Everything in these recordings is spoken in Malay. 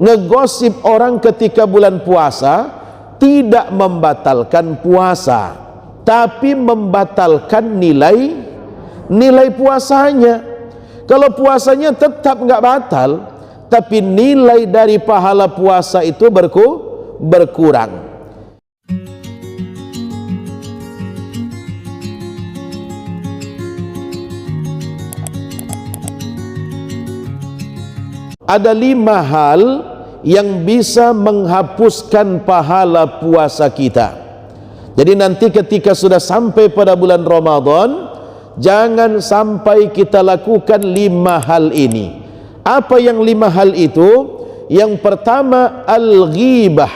ngegosip orang ketika bulan puasa tidak membatalkan puasa, tapi membatalkan nilai puasanya. Kalau puasanya tetap nggak batal, tapi nilai dari pahala puasa itu berkurang. Ada 5 hal yang bisa menghapuskan pahala puasa kita. Jadi nanti ketika sudah sampai pada bulan Ramadan, jangan sampai kita lakukan 5 hal ini. Apa yang 5 hal itu? Yang pertama, al-ghibah.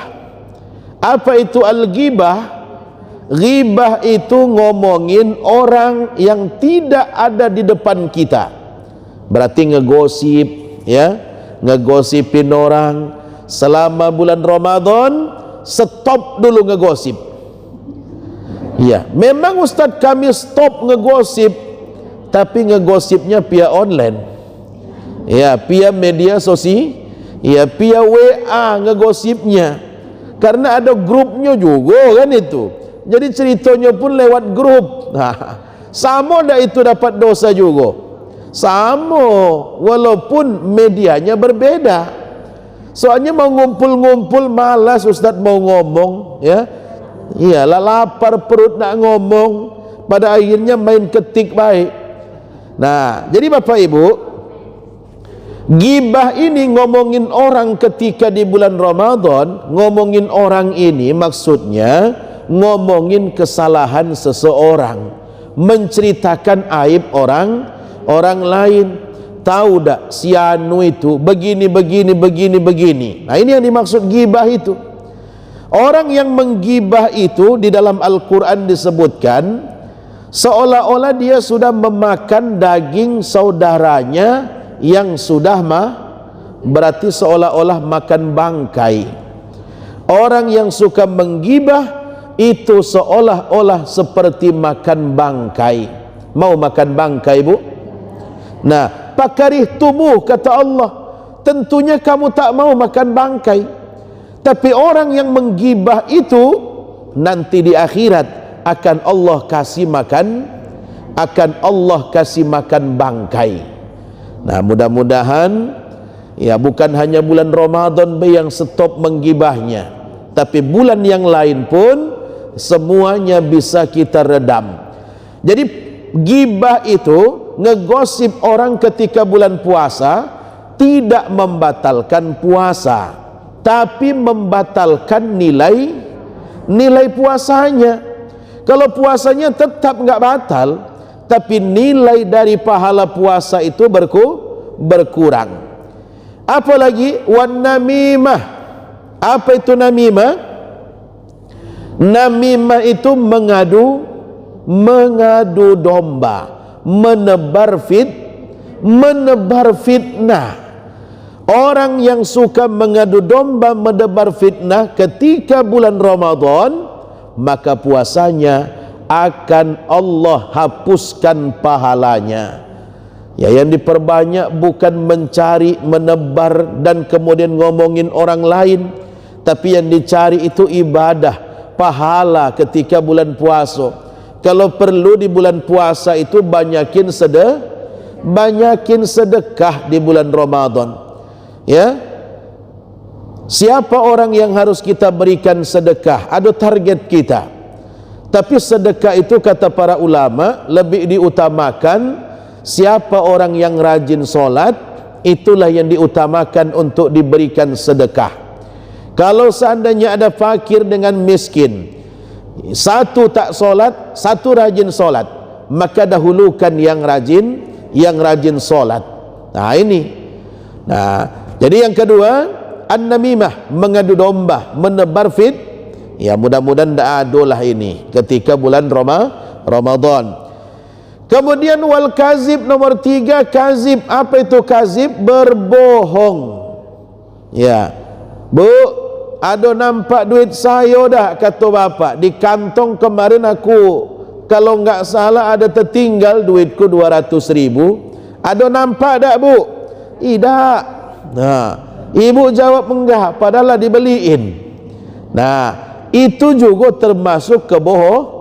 Apa itu al-ghibah? Ghibah itu ngomongin orang yang tidak ada di depan kita. Berarti ngegosip, ya, ngegosipin orang. Selama bulan Ramadan, stop dulu ngegosip. Ya, memang Ustadz kami stop ngegosip, tapi ngegosipnya via online, ya, via media sosial, ya, via WA ngegosipnya, karena ada grupnya juga kan itu. Jadi ceritanya pun lewat grup. Nah, sama dah itu dapat dosa juga. Sama, walaupun medianya berbeda. Soalnya mau ngumpul-ngumpul malas Ustadz mau ngomong, ya. Iyalah, lapar perut nak ngomong, pada akhirnya main ketik baik. Nah, jadi Bapak Ibu, ghibah ini ngomongin orang ketika di bulan Ramadan. Ngomongin orang ini maksudnya ngomongin kesalahan seseorang, menceritakan aib orang lain. Tahu tak si anu itu begini. Nah, ini yang dimaksud ghibah itu. Orang yang menggibah itu di dalam Al-Quran disebutkan seolah-olah dia sudah memakan daging saudaranya yang sudah berarti seolah-olah makan bangkai. Orang yang suka menggibah itu seolah-olah seperti makan bangkai. Mau makan bangkai, Bu? Nah, fakarihtumu, kata Allah, tentunya kamu tak mau makan bangkai. Tapi orang yang menggibah itu nanti di akhirat akan Allah kasih makan bangkai. Nah, mudah-mudahan ya bukan hanya bulan Ramadan yang stop menggibahnya, tapi bulan yang lain pun semuanya bisa kita redam. Jadi gibah itu ngegosip orang ketika bulan puasa tidak membatalkan puasa, tapi membatalkan nilai puasanya. Kalau puasanya tetap nggak batal, tapi nilai dari pahala puasa itu berkurang. Apalagi wan namimah. Apa itu namimah? Namimah itu mengadu domba, menebar fitnah. Orang yang suka mengadu domba, menebar fitnah ketika bulan Ramadan, maka puasanya akan Allah hapuskan pahalanya. Ya, yang diperbanyak bukan mencari, menebar dan kemudian ngomongin orang lain, tapi yang dicari itu ibadah, pahala ketika bulan puasa. Kalau perlu di bulan puasa itu banyakin sedekah di bulan Ramadan. Ya, siapa orang yang harus kita berikan sedekah? Ada target kita. Tapi sedekah itu kata para ulama lebih diutamakan. Siapa orang yang rajin solat, itulah yang diutamakan untuk diberikan sedekah. Kalau seandainya ada fakir dengan miskin, satu tak solat, satu rajin solat, maka dahulukan yang rajin solat. Nah, ini. Nah, jadi yang kedua, an-namimah, mengadu domba, menebar ya, mudah-mudahan tidak adalah ini ketika bulan Ramadan. Kemudian wal kazib, nomor 3, kazib. Apa itu kazib? Berbohong. Ya, Bu, ada nampak duit saya dah, kata bapak, di kantong kemarin aku kalau nggak salah ada tertinggal duitku 200.000. Ada nampak tak, Bu? Tidak. Nah, Ibu jawab enggak, padahal dibeliin. Nah, itu juga termasuk kebohongan.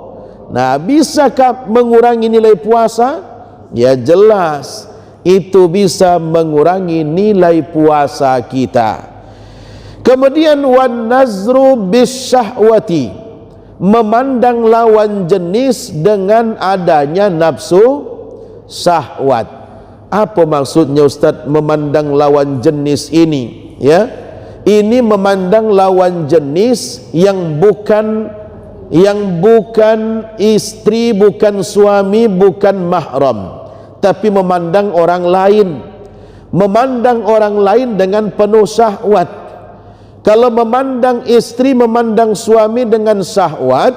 Nah, bisakah mengurangi nilai puasa? Ya jelas, itu bisa mengurangi nilai puasa kita. Kemudian wan nazru bisyahwati, memandang lawan jenis dengan adanya nafsu syahwat. Apa maksudnya Ustaz memandang lawan jenis ini? Ya, ini memandang lawan jenis yang bukan istri, bukan suami, bukan mahram, tapi memandang orang lain. Memandang orang lain dengan penuh syahwat. Kalau memandang istri, memandang suami dengan syahwat,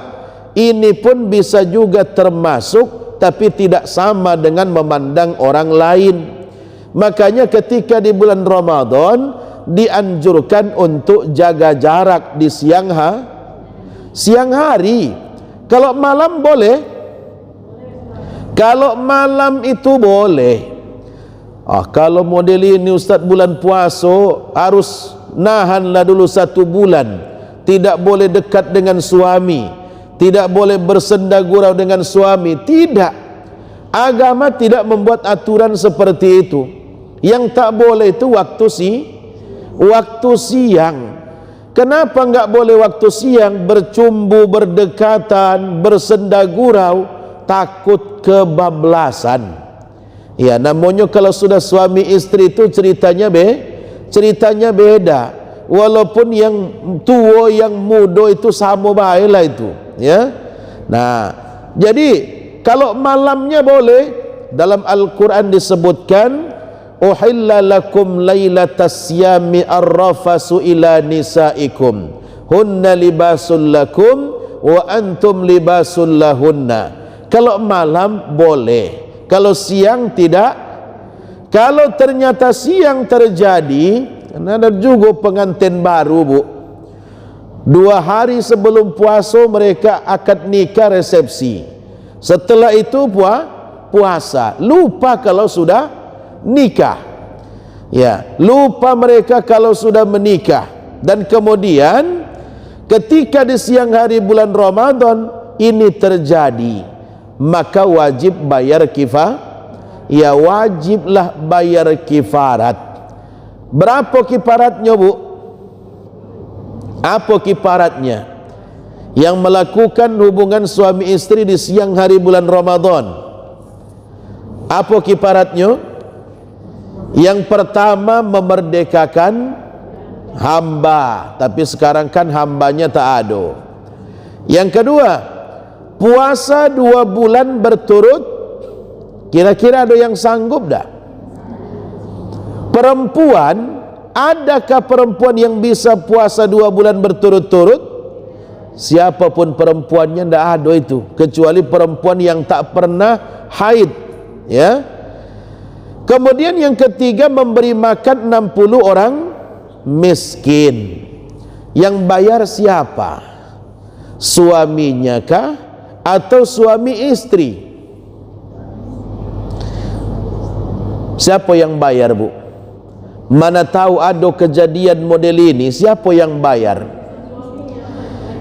ini pun bisa juga termasuk, tapi tidak sama dengan memandang orang lain. Makanya ketika di bulan Ramadan dianjurkan untuk jaga jarak di siang hari. Kalau malam boleh, kalau malam itu boleh. Kalau model ini Ustaz bulan puasa harus nahanlah dulu 1 bulan, tidak boleh dekat dengan suami, tidak boleh bersenda gurau dengan suami. Tidak, agama tidak membuat aturan seperti itu. Yang tak boleh itu waktu siang. Kenapa enggak boleh waktu siang? Bercumbu, berdekatan, bersenda gurau, takut kebablasan. Ya, namanya kalau sudah suami istri itu ceritanya beda. Walaupun yang tua yang muda itu sama baiklah itu, ya. Nah, jadi kalau malamnya boleh. Dalam Al-Quran disebutkan, uhilla lakum lailatas siyami arrafasu ila nisaikum hunna libasul lakum wa antum libasul lahunna. Kalau malam boleh, kalau siang tidak. Kalau ternyata siang terjadi, ada juga pengantin baru, Bu, 2 hari sebelum puasa mereka akad nikah, resepsi. Setelah itu puasa, lupa kalau sudah nikah. Ya, lupa mereka kalau sudah menikah. Dan kemudian ketika di siang hari bulan Ramadan ini terjadi, maka wajib bayar ya wajiblah bayar kifarat. Berapa kifaratnya, Bu? Apa kifaratnya? Yang melakukan hubungan suami istri di siang hari bulan Ramadan, apa kifaratnya? Yang pertama, memerdekakan hamba, tapi sekarang kan hambanya tak ada. Yang kedua, puasa 2 bulan berturut. Kira-kira ada yang sanggup dah? Perempuan, adakah perempuan yang bisa puasa 2 bulan berturut-turut? Siapapun perempuannya tidak ada itu, kecuali perempuan yang tak pernah haid, ya. Kemudian yang ketiga, memberi makan 60 orang miskin. Yang bayar siapa? Suaminya kah atau suami istri? Siapa yang bayar, Bu? Mana tahu ada kejadian model ini, siapa yang bayar?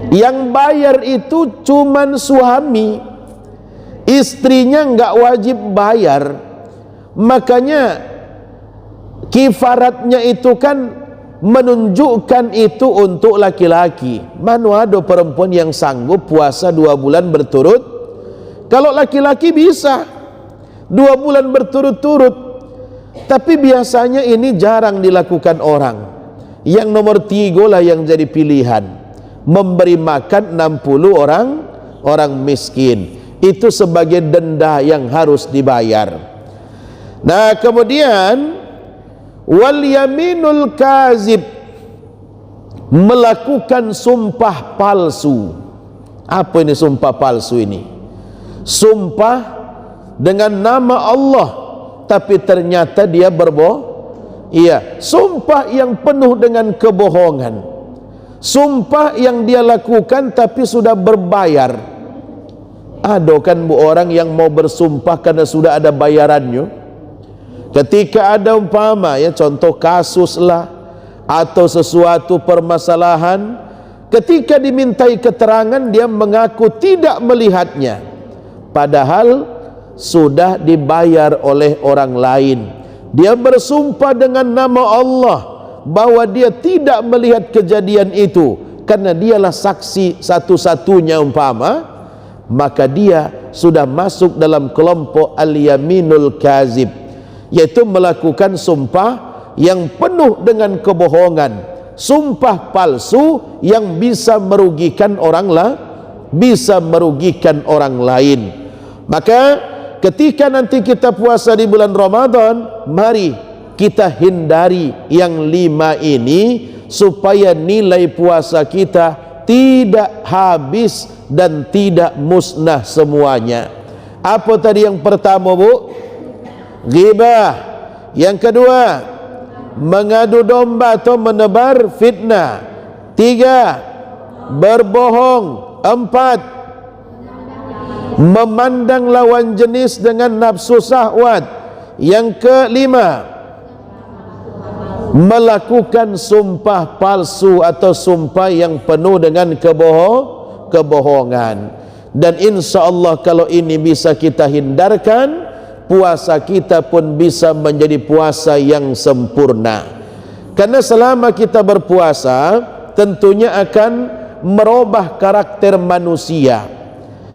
Yang bayar itu cuman suami, istrinya enggak wajib bayar. Makanya kifaratnya itu kan menunjukkan itu untuk laki-laki. Mana ada perempuan yang sanggup puasa 2 bulan berturut? Kalau laki-laki bisa 2 bulan berturut-turut, tapi biasanya ini jarang dilakukan orang. Yang nomor 3 lah yang jadi pilihan, memberi makan 60 orang miskin. Itu sebagai denda yang harus dibayar. Nah, kemudian wal yaminul kazib, melakukan sumpah palsu. Apa ini sumpah palsu ini? Sumpah dengan nama Allah, tapi ternyata dia iya, sumpah yang penuh dengan kebohongan. Sumpah yang dia lakukan tapi sudah berbayar. Ada kan, Bu, orang yang mau bersumpah karena sudah ada bayarannya. Ketika ada umpama, ya, contoh kasus lah, atau sesuatu permasalahan, ketika dimintai keterangan dia mengaku tidak melihatnya, padahal sudah dibayar oleh orang lain. Dia bersumpah dengan nama Allah bahwa dia tidak melihat kejadian itu karena dialah saksi satu-satunya umpama, maka dia sudah masuk dalam kelompok al-yaminul kazib, yaitu melakukan sumpah yang penuh dengan kebohongan, sumpah palsu yang bisa merugikan orang lain. Maka ketika nanti kita puasa di bulan Ramadan, mari kita hindari yang 5 ini supaya nilai puasa kita tidak habis dan tidak musnah semuanya. Apa tadi yang pertama, Bu? Ghibah. Yang kedua, mengadu domba atau menebar fitnah. 3, berbohong. 4, memandang lawan jenis dengan nafsu syahwat. Yang kelima, melakukan sumpah palsu atau sumpah yang penuh dengan kebohongan. Dan insya Allah kalau ini bisa kita hindarkan, puasa kita pun bisa menjadi puasa yang sempurna. Karena selama kita berpuasa tentunya akan merubah karakter manusia.